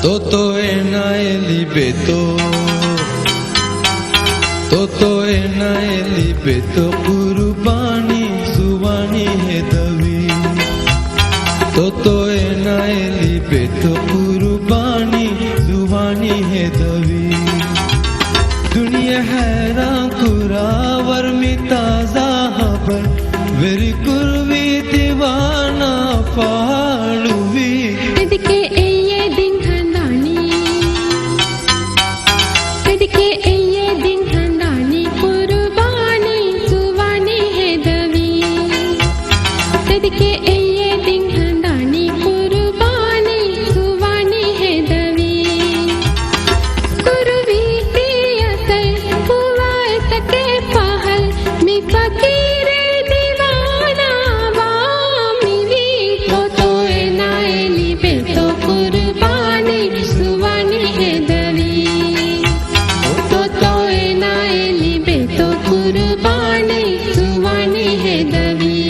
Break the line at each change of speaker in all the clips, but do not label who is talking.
Toto enaeli beto kurbani suwani hai davi. Toto enaeli beto kurbani suwani hai davi. Duniya हैरान कुरावर में ताजा खबर very कुर्वी दीवाना फालुवी.
तदके ये दिन हंदानी कुर्बानी सुवानी है दवी. तदके ये दिन हंदानी कुर्बानी सुवानी है दवी. कुर्वी तियसर हुआ तके पहल मी फकीर दीवाना वामिवी. तो एनाएली बेतो कुर्बानी सुवानी है दवी. तो एनाएली बेतो कुर्बानी सुवानी है दवी.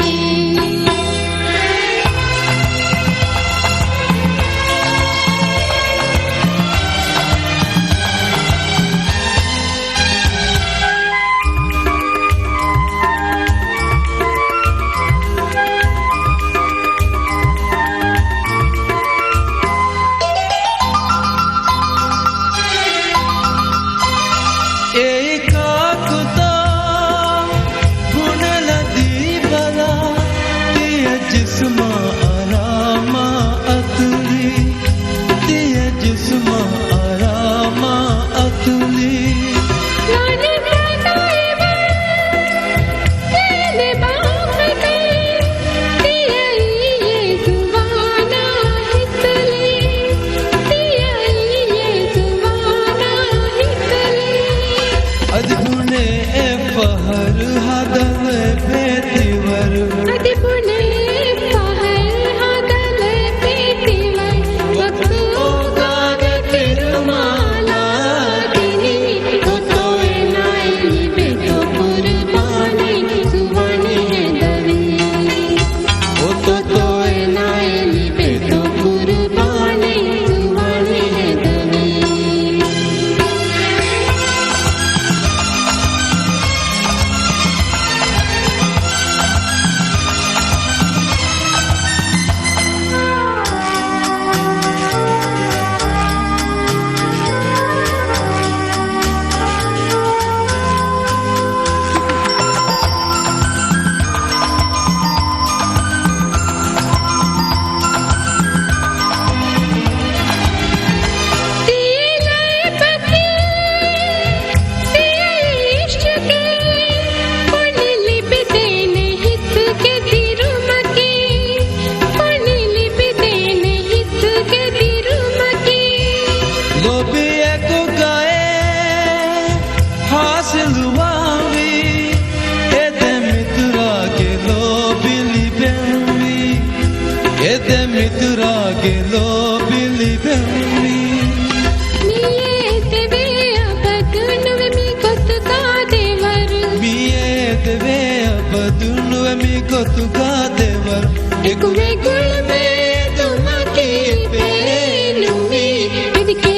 जिस्मा आरामा अतुली.
लाने बनाए तेरे बाप के दिया ये जुबाना हितली. दिया ये जुबाना हितली.
अदबुने फहर हदल बेतिवर.
अदबुने फहर हदल बेतिवर. वक्त ओगाद तिरमाला दिनी. तो एनाएली बेतो कुर्बानी सुवानी है दवी. तो एनाएली बेतो कुर्बानी सुवानी है दवी.
मित्रा के लो बिली बेमी.
मिये देवे अबदुनुवे मी कोतुका देवर.
मिये देवे अबदुनुवे मी कोतुका देवर.
एक वे गुल में तुम की पेनुमी. तदके